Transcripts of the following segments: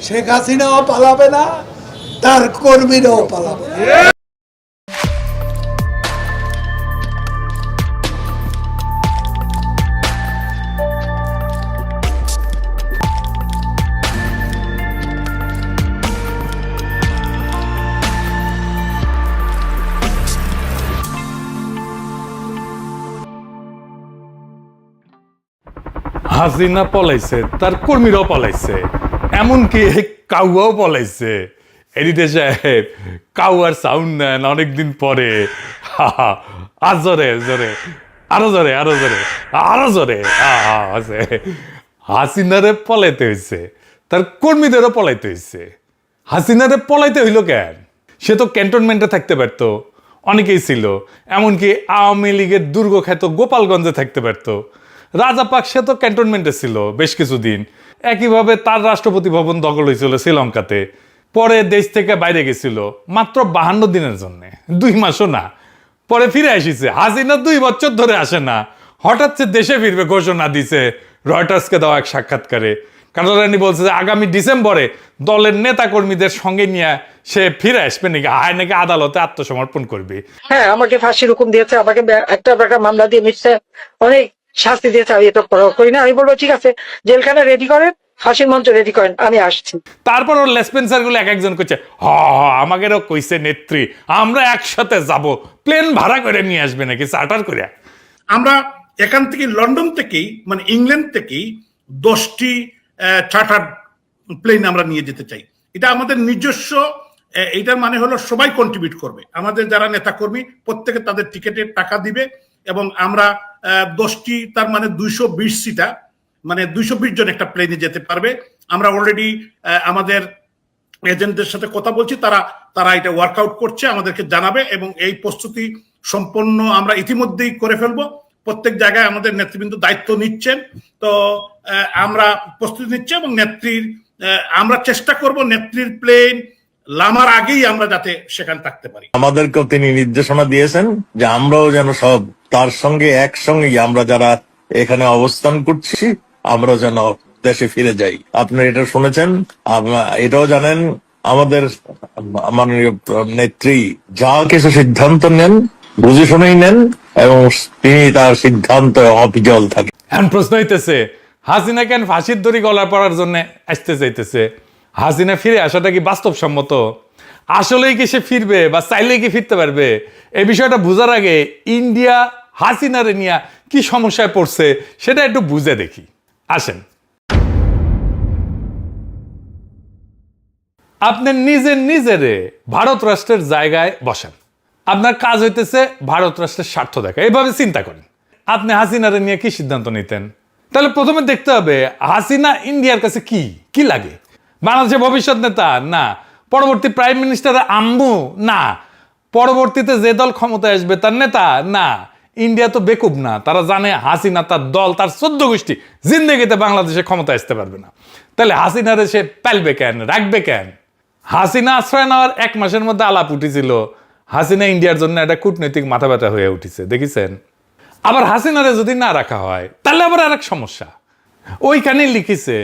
শেখ হাসিনাও পালাবে না, তার কর্মীরাও পালাবে না। হাসিনা পলাইছে, তার কর্মীরাও পলাইছে, এমনকি কাউয়াও পলাইছে। এডিটর সাহেব, কাউয়ার সাউন্ড নেন অনেকদিন পরে। আর জোরে জোরে, আরো জোরে, আরো জোরে, আরো জোরে। হাসিনারে পলাইতে হয়েছে, তার কর্মীদেরও পলাইতে হয়েছে। হাসিনারে পলাইতে হইল কেন? সে তো ক্যান্টনমেন্টে থাকতে পারতো, অনেকেই ছিল। এমনকি আওয়ামী লীগের দুর্গখ্যাত গোপালগঞ্জে থাকতে পারতো। রাজাপাক সে তো ক্যান্টনমেন্টে ছিল বেশ কিছুদিন। একইভাবে তার রাষ্ট্রপতি ভবন দখল হয়েছিল শ্রীলঙ্কাতে। পরে দেশ থেকে বাইরে গেছিল মাত্র 52 দিনের জন্য, 2 মাসও না। পরে ফিরে আসিছে। হাসিনা 2 বছর ধরে আসে না, হঠাৎ সে দেশে ফিরবে ঘোষণা দিছে রয়টার্সকে দেওয়া এক সাক্ষাৎকারে। কানাডানি বলছে যে আগামী ডিসেম্বরে দলের নেতা কর্মীদের সঙ্গে নিয়ে সে ফিরে আসবে নাকি, আয় নাকি আদালতে আত্মসমর্পণ করবে। হ্যাঁ, আমাকে ফাঁসির হুকুম দিয়েছে, আমাকে একটা মামলা দিয়ে মিথ্যা অনেক শাস্তি দিয়েছে। আমি এটা করি না। আমি বলবো ঠিক আছে, জেলখানা রেডি করেন, ফাঁসির মঞ্চ রেডি করেন, আমি আসছি। তারপর ওর লেসপেন্সার গুলো এক একজন করছে, আমাদেরও কইছে নেত্রী আমরা একসাথে যাব, প্লেন ভাড়া করে নিয়ে আসবে নাকি চার্টার করে। আমরা এখান থেকে লন্ডন থেকেই মানে ইংল্যান্ড থেকেই 10টি চার্টার প্লেন আমরা নিয়ে যেতে চাই। এটা আমাদের নিজস্ব, এটার মানে হলো সবাই কন্ট্রিবিউট করবে। আমাদের যারা নেতাকর্মী প্রত্যেকে তাদের টিকেটের টাকা দিবে এবং আমরা 10টি, তার মানে 220 সিটা, মানে 220 জন একটা প্লেনে যেতে পারবে। আমরা অলরেডি আমাদের এজেন্টদের সাথে কথা বলছি, তারা এটা ওয়ার্কআউট করছে, আমাদেরকে জানাবে এবং এই প্রস্তুতি সম্পন্ন আমরা ইতিমধ্যেই করে ফেলবো। প্রত্যেক জায়গায় আমাদের নেতৃবৃন্দ দায়িত্ব নিচ্ছেন। তো আমরা প্রস্তুতি নিচ্ছি এবং নেত্রীর আমরা চেষ্টা করব নেত্রীর প্লেন লামার আগেই আমরা যাতে সেখানে থাকতে পারি। আমাদেরকেও তিনি নির্দেশনা দিয়েছেন যে আমরাও যেন সব তার সঙ্গে একসঙ্গেই আমরা যারা এখানে অবস্থান করছি আমরা যেন দেশে ফিরে যাই। আপনি এটা শুনেছেন, এটাও জানেন আমাদের মাননীয় নেত্রী যা কিছু সিদ্ধান্ত নেন বুঝে শুনেই নেন এবং তিনি তার সিদ্ধান্ত অবিচল থাকে। এখন প্রশ্ন হইতেছে, হাসিনা কেন ফাঁসির দড়ি গলা পড়ার জন্য আসতে চাইতেছে? হাসিনা ফিরে আসাটা কি বাস্তবসম্মত? আসলেই কি সে ফিরবে বা চাইলেই কি ফিরতে পারবে? এই বিষয়টা বুঝার আগে ইন্ডিয়া হাসিনারে নিয়ে কি সমস্যায় পড়ছে সেটা একটু বুঝে দেখি। আসেন, আপনি নিজেরে ভারত রাষ্ট্রের জায়গায় বসান। আপনার কাজ হইতেছে ভারত রাষ্ট্রের স্বার্থ দেখা। এইভাবে চিন্তা করেন, আপনি হাসিনারে নিয়ে কি সিদ্ধান্ত নিতেন? তাহলে প্রথমে দেখতে হবে হাসিনা ইন্ডিয়ার কাছে কি কি লাগে। বাংলাদেশের ভবিষ্যৎ নেতা না, পরবর্তী প্রাইম মিনিস্টার আম্মু না, পরবর্তীতে যে দল ক্ষমতায় আসবে তার নেতা না। ইন্ডিয়া তো বেকুব না, তারা জানে হাসিনা তার দল তার 14 গোষ্ঠী জিন্দেগিতে বাংলাদেশে ক্ষমতা আসতে পারবে না। তাহলে হাসিনারে সে পালবে কেন, রাখবে কেন? হাসিনা আশ্রয় নেওয়ার 1 মাসের মধ্যে আলাপ উঠেছিল হাসিনা ইন্ডিয়ার জন্য একটা কূটনৈতিক মাথা ব্যথা হয়ে উঠেছে, দেখেছেন? আবার হাসিনারে যদি না রাখা হয় তাহলে আবার আরেক সমস্যা। ওইখানেই লিখেছে,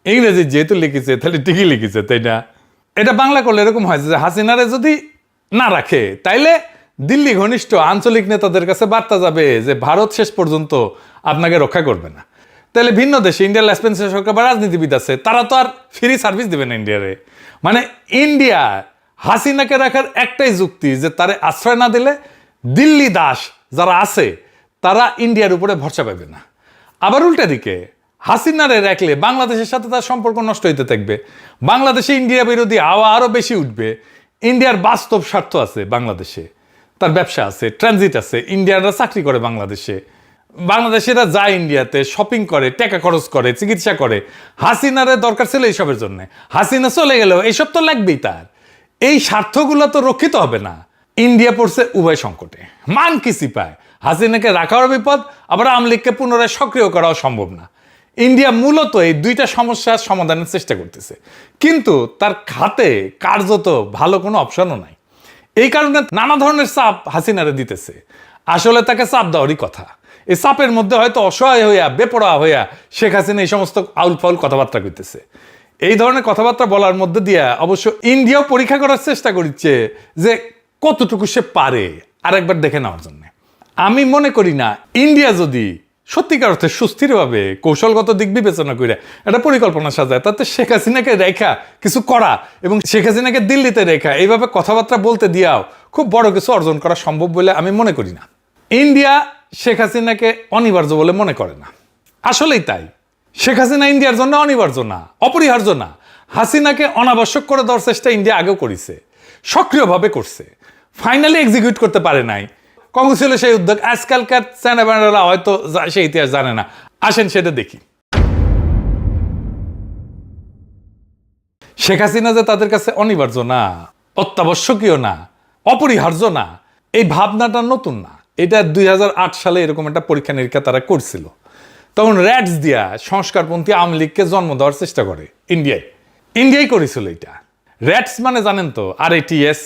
ইংরেজি যেহেতু লিখেছে তাহলে ঠিকই লিখেছে, তাই না? এটা বাংলা করলে এরকম হয় যে হাসিনারে যদি না রাখে তাইলে দিল্লি ঘনিষ্ঠ আঞ্চলিক নেতাদের কাছে বার্তা যাবে যে ভারত শেষ পর্যন্ত আপনাকে রক্ষা করবে না। তাহলে ভিন্ন দেশে ইন্ডিয়ার লেসপেন্সার সরকার বা রাজনীতিবিদ আছে, তারা তো আর ফ্রি সার্ভিস দেবে না ইন্ডিয়ারে। মানে ইন্ডিয়া হাসিনাকে রাখার একটাই যুক্তি যে তারে আশ্রয় না দিলে দিল্লি দাস যারা আছে তারা ইন্ডিয়ার উপরে ভরসা পাবে না। আবার উল্টা দিকে হাসিনারে রাখলে বাংলাদেশের সাথে তার সম্পর্ক নষ্ট হইতে থাকবে, বাংলাদেশে ইন্ডিয়া বিরোধী হাওয়া আরো বেশি উঠবে। ইন্ডিয়ার বাস্তব স্বার্থ আছে বাংলাদেশে, তার ব্যবসা আছে, ট্রানজিট আছে, ইন্ডিয়ানরা চাকরি করে বাংলাদেশে, বাংলাদেশিরা যায় ইন্ডিয়াতে শপিং করে, টাকা খরচ করে, চিকিৎসা করে। হাসিনারে দরকার ছিল এইসবের জন্য, হাসিনা চলে গেলেও এইসব তো লাগবেই তার। এই স্বার্থগুলো তো রক্ষিত হবে না। ইন্ডিয়া পড়ছে উভয় সংকটে, মান কিসি পায়। হাসিনাকে রাখাও বিপদ, আবার আওয়ামী লীগকে পুনরায় সক্রিয় করাও সম্ভব না। ইন্ডিয়া মূলত এই 2টা সমস্যার সমাধানের চেষ্টা করতেছে, কিন্তু তার খাতে কার্যত ভালো কোনো অপশনও নাই। এই কারণে নানা ধরনের চাপ হাসিনারে দিতেছে। আসলে তাকে চাপ দেওয়ারই কথা। এই চাপের মধ্যে হয়তো অসহায় হইয়া বেপরোয়া হইয়া শেখ হাসিনা এই সমস্ত আউল ফাউল কথাবার্তা কইতেছে। এই ধরনের কথাবার্তা বলার মধ্যে দিয়ে অবশ্য ইন্ডিয়াও পরীক্ষা করার চেষ্টা করছে যে কতটুকু সে পারে আরেকবার দেখে নেওয়ার জন্য। আমি মনে করি না ইন্ডিয়া যদি সত্যিকার অর্থে সুস্থিরভাবে কৌশলগত দিক বিবেচনা করে একটা পরিকল্পনা সাজায়, তাতে শেখ হাসিনাকে রেখা কিছু করা এবং শেখ হাসিনাকে দিল্লিতে রেখা এইভাবে কথাবার্তা বলতে দিয়াও খুব বড় কিছু অর্জন করা সম্ভব বলে আমি মনে করি না। ইন্ডিয়া শেখ হাসিনাকে অনিবার্য বলে মনে করে না, আসলেই তাই। শেখ হাসিনা ইন্ডিয়ার জন্য অনিবার্য না, অপরিহার্য না। হাসিনাকে অনাবশ্যক করে দেওয়ার চেষ্টা ইন্ডিয়া আগেও করেছে, সক্রিয়ভাবে করছে, ফাইনালি এক্সিকিউট করতে পারে নাই। কংগ্রেস ছিল সেই উদ্যোগ, আজকালকার চ্যানেলরা হয়তো সেই ইতিহাস জানে না। আসেন সেটা দেখি। শেখ হাসিনা যে তাদের কাছে অনিবার্য না, অত্যাবশ্যকীয় না, অপরিহার্য না, এই ভাবনাটা নতুন না। এটা 2008 সালে এরকম একটা পরীক্ষা নিরীক্ষা তারা করছিল। তখন র্যাটস দিয়া সংস্কারপন্থী আওয়ামী লীগকে জন্ম দেওয়ার চেষ্টা করে ইন্ডিয়াই করেছিল এটা। র্যাটস মানে জানেন তো, RATS,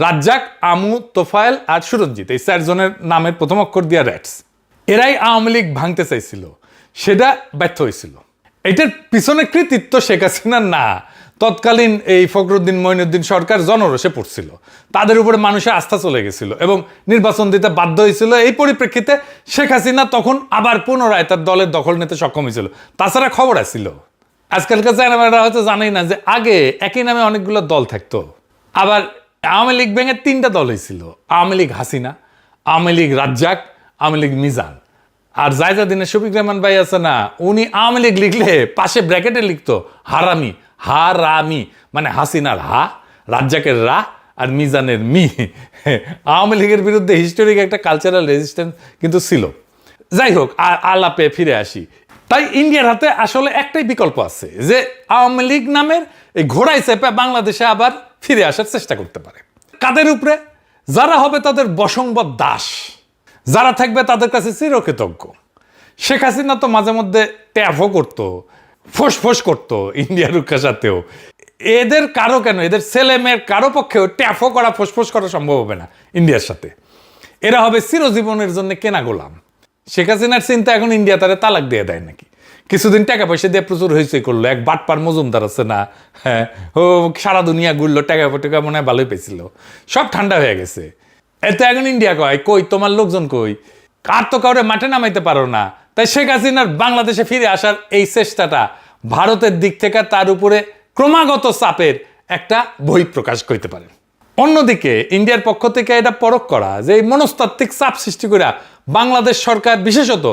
রাজ্জাক, আমু, তোফায়েল আর সুরঞ্জিত, এই 4 জনের নামের প্রথম অক্ষর দিয়া র্যাটস। এরাই আওয়ামী লীগ ভাঙতে চাইছিল, সেটা ব্যর্থ হয়েছিল। এটার পিছনে কৃতিত্ব শেখ হাসিনার না, তৎকালীন এই ফখরুদ্দিন মঈনুদ্দিন সরকার জনরোষে পড়ছিল, তাদের উপরে মানুষের আস্থা চলে গেছিল এবং নির্বাচন দিতে বাধ্য হয়েছিল। এই পরিপ্রেক্ষিতে শেখ হাসিনা তখন আবার পুনরায় তার দলের দখল নিতে সক্ষম হয়েছিল। তাছাড়া খবর আসছিল, আজকালকার চ্যানেলরা হয়তো জানেই না যে আগে একই নামে অনেকগুলো দল থাকতো। আবার আওয়ামী লীগ ভেঙে 3টা দল হয়েছিল, আওয়ামী লীগ হাসিনা, আওয়ামী লীগ রাজ্জাক, আওয়ামী লীগ মিজান। আর জায়জাদিনের শফিক রহমান ভাই আছে না, উনি আওয়ামী লীগ লিখলে পাশে ব্র্যাকেটে লিখতো হারামি, হারামি মানে হাসিনার হা, রাজ্জাকের রা আর মিজানের মি। আওয়ামী লীগের বিরুদ্ধে হিস্টোরিক একটা কালচারাল রেজিস্ট্যান্স কিন্তু ছিল। যাই হোক, আলাপে ফিরে আসি। তাই ইন্ডিয়ার হাতে আসলে একটাই বিকল্প আছে, যে আওয়ামী লীগ নামের এই ঘোড়ায় চেপে বাংলাদেশে আবার ফিরে আসার চেষ্টা করতে পারে। কাদের উপরে? যারা হবে তাদের বশংবদ দাস, যারা থাকবে তাদের কাছে চিরকৃতজ্ঞ। শেখ হাসিনা তো মাঝে মধ্যে ট্যাফও করতো, ফোঁস করতো ইন্ডিয়ার সাথেও। এদের কারো কেন, এদের ছেলে মেয়ের কারো পক্ষেও ট্যাফও করা, ফোঁস করা সম্ভব হবে না ইন্ডিয়ার সাথে। এরা হবে চিরজীবনের জন্য কেনা গোলাম। শেখ হাসিনার চিন্তা এখন ইন্ডিয়া তারা তালাক দিয়ে দেয় নাকি। কিছুদিন টাকা পয়সা দিয়ে প্রচুর হয়েছে করলো, এক বাটপার মজুমদার আছে না, হ্যাঁ, ও সারা দুনিয়া ঘুরলো, টাকা পয়সা মনে হয় ভালোই পেয়েছিল, সব ঠান্ডা হয়ে গেছে। এতে এখন ইন্ডিয়া কয় কই তোমার লোকজন কই, আর তো কাউরে মাঠে নামাইতে পারো না। তাই শেখ হাসিনার বাংলাদেশে ফিরে আসার এই চেষ্টাটা ভারতের দিক থেকে তার উপরে ক্রমাগত চাপের একটা বহিঃপ্রকাশ করতে পারে। অন্যদিকে ইন্ডিয়ার পক্ষ থেকে এটা পরখ করা যে এই মনস্তাত্ত্বিক চাপ সৃষ্টি করে বাংলাদেশ সরকার বিশেষত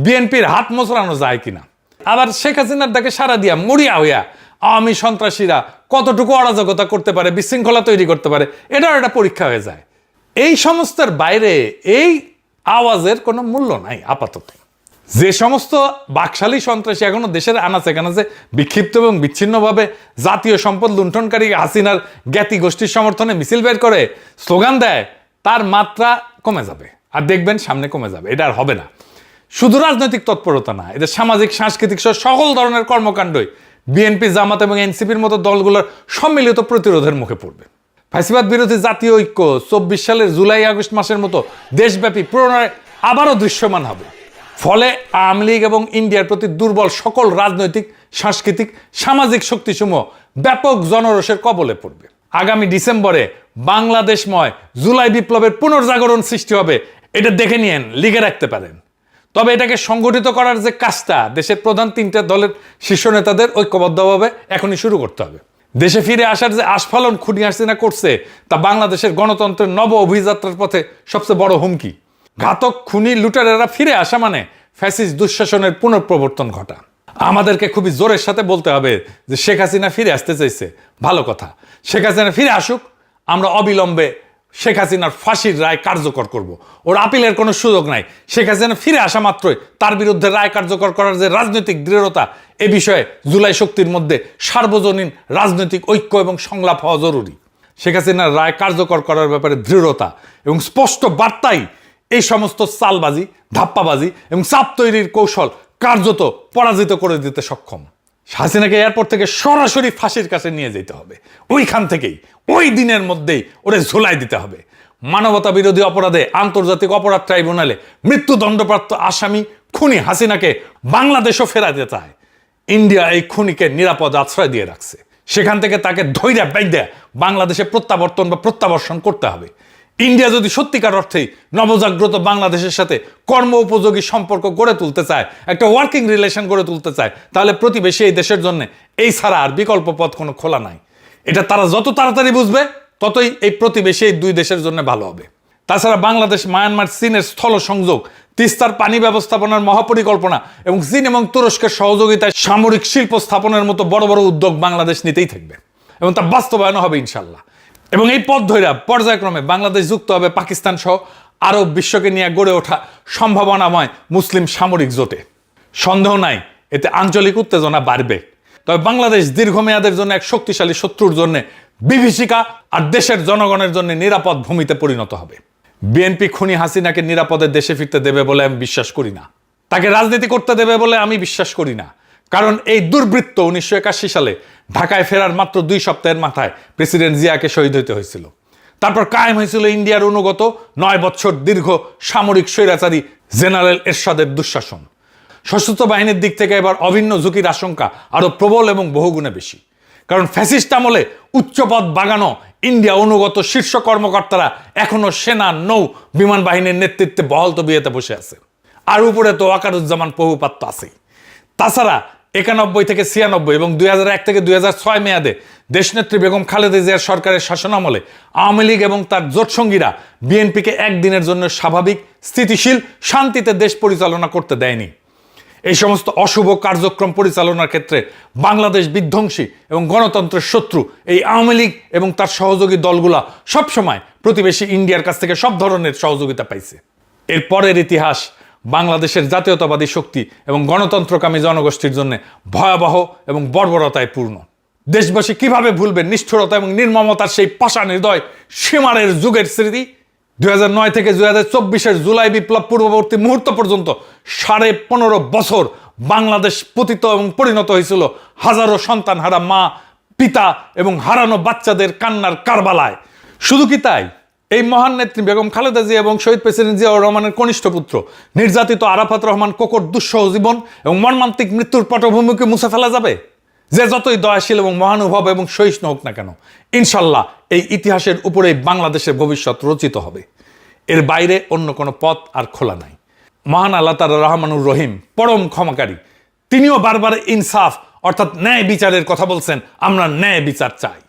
বিএনপির হাত মোচড়ানো যায় কিনা। আবার শেখ হাসিনার ডাকে সারা দিয়া মরিয়া হইয়া আওয়ামী সন্ত্রাসীরা কতটুকু অরাজকতা করতে পারে, বিশৃঙ্খলা তৈরি করতে পারে, এটাও একটা পরীক্ষা হয়ে যায়। এই সমস্তের বাইরে এই আওয়াজের কোনো মূল্য নাই আপাতত। যে সমস্ত বাকশালী সন্ত্রাসী এখনো দেশের আনাচে কানাচে বিক্ষিপ্ত এবং বিচ্ছিন্নভাবে জাতীয় সম্পদ লুণ্ঠনকারী হাসিনার জ্ঞাতি গোষ্ঠীর সমর্থনে মিছিল বের করে স্লোগান দেয়, তার মাত্রা কমে যাবে। আর দেখবেন সামনে কমে যাবে, এটা আর হবে না। শুধু রাজনৈতিক তৎপরতা না, এদের সামাজিক সাংস্কৃতিক সহ সকল ধরনের কর্মকাণ্ডই বিএনপি, জামাত এবং এনসিপির মতো দলগুলোর সম্মিলিত প্রতিরোধের মুখে পড়বে। ফ্যাসিবাদ বিরোধী জাতীয় ঐক্য 24 সালের জুলাই আগস্ট মাসের মতো দেশব্যাপী পুনরায় আবারও দৃশ্যমান হবে। ফলে আওয়ামী লীগ এবং ইন্ডিয়ার প্রতি দুর্বল সকল রাজনৈতিক, সাংস্কৃতিক, সামাজিক শক্তিসমূহ ব্যাপক জনরোষের কবলে পড়বে। আগামী ডিসেম্বরে বাংলাদেশময় জুলাই বিপ্লবের পুনর্জাগরণ সৃষ্টি হবে, এটা দেখে নিয়েন, লিখে রাখতে পারেন। তবে এটাকে সংগঠিত করার যে কাজটা দেশের প্রধান 3টে দলের শীর্ষ নেতাদের ঐক্যবদ্ধভাবে এখনই শুরু করতে হবে। দেশে ফিরে আসার যে আস্ফালন খুনি হাসিনা করছে, তা বাংলাদেশের গণতন্ত্রের নব অভিযাত্রার পথে সবচেয়ে বড় হুমকি। ঘাতক খুনি লুটেরারা ফিরে আসা মানে ফ্যাসিস্ট দুঃশাসনের পুনঃপ্রবর্তন ঘটা। আমাদেরকে খুবই জোরের সাথে বলতে হবে যে শেখ হাসিনা ফিরে আসতে চাইছে, ভালো কথা, শেখ হাসিনা ফিরে আসুক, আমরা অবিলম্বে শেখ হাসিনার ফাঁসির রায় কার্যকর করব। ওর আপিলের কোনো সুযোগ নাই। শেখ হাসিনা ফিরে আসা মাত্রই তার বিরুদ্ধে রায় কার্যকর করার যে রাজনৈতিক দৃঢ়তা, এ বিষয়ে জুলাই শক্তির মধ্যে সার্বজনীন রাজনৈতিক ঐক্য এবং সংলাপ হওয়া জরুরি। শেখ হাসিনার রায় কার্যকর করার ব্যাপারে দৃঢ়তা এবং স্পষ্ট বার্তাই এই সমস্ত চালবাজি, ধাপ্পাবাজি এবং চাপ তৈরির কৌশল কার্যত পরাজিত করে দিতে সক্ষম। হাসিনাকে এয়ারপোর্ট থেকে সরাসরি ফাঁসির কাছে নিয়ে যেতে হবে, ওইখান থেকেই ওই দিনের মধ্যেই ওরে ঝুলাই দিতে হবে। মানবতা বিরোধী অপরাধে আন্তর্জাতিক অপরাধ ট্রাইব্যুনালে মৃত্যুদণ্ডপ্রাপ্ত আসামি খুনি হাসিনাকে বাংলাদেশও ফেরাতে চায়। ইন্ডিয়া এই খুনিকে নিরাপদ আশ্রয় দিয়ে রাখছে। সেখান থেকে তাকে ধৈর্য বাইদ্যা বাংলাদেশে প্রত্যাবর্তন বা প্রত্যাবর্ষণ করতে হবে। ইন্ডিয়া যদি সত্যিকার অর্থেই নবজাগ্রত বাংলাদেশের সাথে কর্ম উপযোগী সম্পর্ক গড়ে তুলতে চায়, একটা ওয়ার্কিং রিলেশন গড়ে তুলতে চায়, তাহলে প্রতিবেশী এই দেশের জন্য এই ছাড়া আর বিকল্প পথ কোনো খোলা নাই। এটা তারা যত তাড়াতাড়ি বুঝবে ততই এই প্রতিবেশী এই দুই দেশের জন্য ভালো হবে। তাছাড়া বাংলাদেশ, মায়ানমার, চীনের স্থল সংযোগ, তিস্তার পানি ব্যবস্থাপনার মহাপরিকল্পনা এবং চীন এবং তুরস্কের সহযোগিতায় সামরিক শিল্প স্থাপনের মতো বড় বড় উদ্যোগ বাংলাদেশ নিতেই থাকবে এবং তা বাস্তবায়ন হবে ইনশাল্লাহ। এবং এই পথ ধরে পর্যায়ক্রমে বাংলাদেশ যুক্ত হবে পাকিস্তান সহ আরব বিশ্বকে নিয়ে গড়ে ওঠা সম্ভাবনাময় মুসলিম সামরিক জোটে। সন্দেহ নাই এতে আঞ্চলিক উত্তেজনা বাড়বে। তবে বাংলাদেশ দীর্ঘমেয়াদের জন্য এক শক্তিশালী শত্রুর জন্য বিভীষিকা আর দেশের জনগণের জন্য নিরাপদ ভূমিতে পরিণত হবে। বিএনপি খুনি হাসিনাকে নিরাপদে দেশে ফিরতে দেবে বলে আমি বিশ্বাস করি না। তাকে রাজনীতি করতে দেবে বলে আমি বিশ্বাস করি না। কারণ এই দুর্বৃত্ত 1981 সালে ঢাকায় ফেরার মাত্র 2 সপ্তাহের মাথায় প্রেসিডেন্ট জিয়াকে শহীদ হতে হয়েছিল। তারপর কায়েম হয়েছিল ইন্ডিয়ার অনুগত 9 বছর দীর্ঘ সামরিক স্বৈরাচারী জেনারেল এরশাদের দুঃশাসন। সশস্ত্র বাহিনীর দিক থেকে এবার অভিন্ন ঝুঁকির আশঙ্কা আরো প্রবল এবং বহুগুণে বেশি। কারণ ফ্যাসিস্ট আমলে উচ্চপদ বাগানো ইন্ডিয়া অনুগত শীর্ষ কর্মকর্তারা এখনো সেনা, নৌ, বিমান বাহিনীর নেতৃত্বে বহাল তবিয়তে বসে আছে। আর উপরে তো ওয়াকারুজ্জামান প্রভুপাত্র আছেই। তাছাড়া 91 থেকে 96 এবং 2001 থেকে 2006 মেয়াদে দেশনেত্রী বেগম খালেদা জিয়ার সরকারের শাসনামলে আওয়ামী লীগ এবং তার জোটসঙ্গীরা বিএনপিকে একদিনের জন্য স্বাভাবিক, স্থিতিশীল, শান্তিতে দেশ পরিচালনা করতে দেয়নি। এই সমস্ত অশুভ কার্যক্রম পরিচালনার ক্ষেত্রে বাংলাদেশ বিধ্বংসী এবং গণতন্ত্রের শত্রু এই আওয়ামী লীগ এবং তার সহযোগী দলগুলা সবসময় প্রতিবেশী ইন্ডিয়ার কাছ থেকে সব ধরনের সহযোগিতা পাইছে। এর পরের ইতিহাস বাংলাদেশের জাতীয়তাবাদী শক্তি এবং গণতন্ত্রকামী জনগোষ্ঠীর জন্য ভয়াবহ এবং বর্বরতায় পূর্ণ। দেশবাসী কিভাবে ভুলবে নিষ্ঠুরতা এবং নির্মমতার সেই পাষাণ হৃদয় সীমারের যুগের স্মৃতি? 2009 থেকে 2024 জুলাই বিপ্লব পূর্ববর্তী মুহূর্ত পর্যন্ত 15.5 বছর বাংলাদেশ পতিত এবং পরিণত হয়েছিল হাজারো সন্তানহারা মা, পিতা এবং হারানো বাচ্চাদের কান্নার কারবালায়। শুধু কি তাই, এই মহান নেত্রী বেগম খালেদা জিয়া এবং শহীদ প্রেসিডেন্ট জিয়াউর রহমানের কনিষ্ঠ পুত্র নির্যাতিত আরাফাত রহমান কোকর দুঃসহ জীবন এবং মর্মান্তিক মৃত্যুর পটভূমিকে মুছে ফেলা যাবে? যে যতই দয়াশীল এবং মহানুভব এবং সহিষ্ণু হোক না কেন, ইনশাল্লাহ এই ইতিহাসের উপরেই বাংলাদেশের ভবিষ্যৎ রচিত হবে। এর বাইরে অন্য কোনো পথ আর খোলা নাই। মহান আল্লাহ তাআলা রহমানুর রহিম, পরম ক্ষমাকারী, তিনিও বারবার ইনসাফ অর্থাৎ ন্যায় বিচারের কথা বলছেন। আমরা ন্যায় বিচার চাই।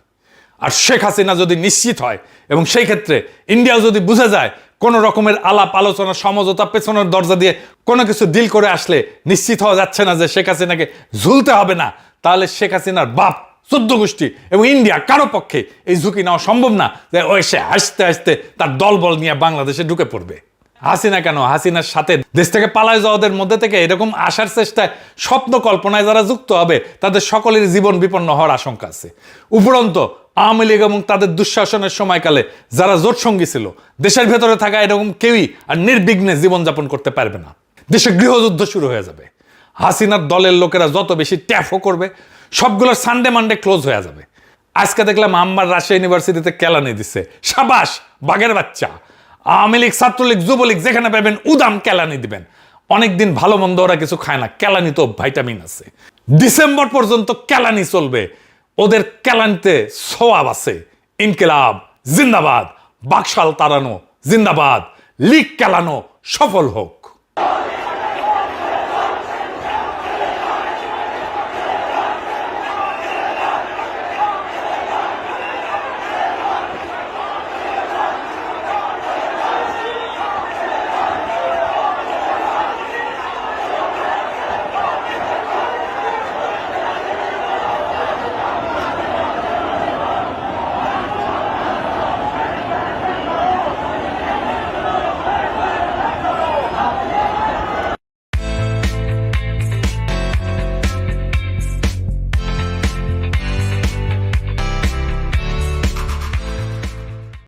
আর শেখ হাসিনা যদি নিশ্চিত হয় এবং সেই ক্ষেত্রে ইন্ডিয়া যদি বুঝে যায় কোন রকমের আলাপ আলোচনা সমঝোতা পেছনের দরজা দিয়ে কোনো কিছু ডিল করে আসলে নিশ্চিত হওয়া যাচ্ছে না যে শেখ হাসিনাকে ঝুলতে হবে না, তাহলে শেখ হাসিনার বাপ, 14 গোষ্ঠী এবং ইন্ডিয়া কারো পক্ষে এই ঝুঁকি নেওয়া সম্ভব না যে ওই সে হাসতে হাসতে তার দলবল নিয়ে বাংলাদেশে ঢুকে পড়বে। হাসিনা কেন, হাসিনার সাথে দেশ থেকে পালায় যাওয়াদের মধ্যে থেকে এরকম আসার চেষ্টায় স্বপ্ন কল্পনায় যারা যুক্ত হবে তাদের সকলের জীবন বিপন্ন হওয়ার আশঙ্কা আছে। উপরন্ত আওয়ামী লীগ এবং তাদের দুঃশাসনের সময়কালে যারা জোটসঙ্গী ছিল, দেশের ভেতরে থাকা এরকম কেউই আর নির্বিঘ্নে জীবনযাপন করতে পারবে না। দেশে গৃহযুদ্ধ শুরু হয়ে যাবে। হাসিনার দলের লোকেরা যত বেশি ট্যাফও করবে, সবগুলোর সানডে মানডে ক্লোজ হয়ে যাবে। আজকে দেখলাম আম্মার রাজশাহী ইউনিভার্সিটিতে কেলানি দিচ্ছে। সাবাস, বাঘের বাচ্চা। আওয়ামী লীগ, ছাত্রলীগ, যুবলীগ যেখানে পাবেন উদাম কেলানি দিবেন। অনেকদিন ভালো মন্দ ওরা কিছু খায় না, কেলানি তো ভাইটামিন আছে। ডিসেম্বর পর্যন্ত কেলানি চলবে। ওদের কেলানিতে সোয়াব আছে। ইনকিলাব জিন্দাবাদ, বাকশাল তাড়ানো জিন্দাবাদ, লীগ কেলানো সফল হোক।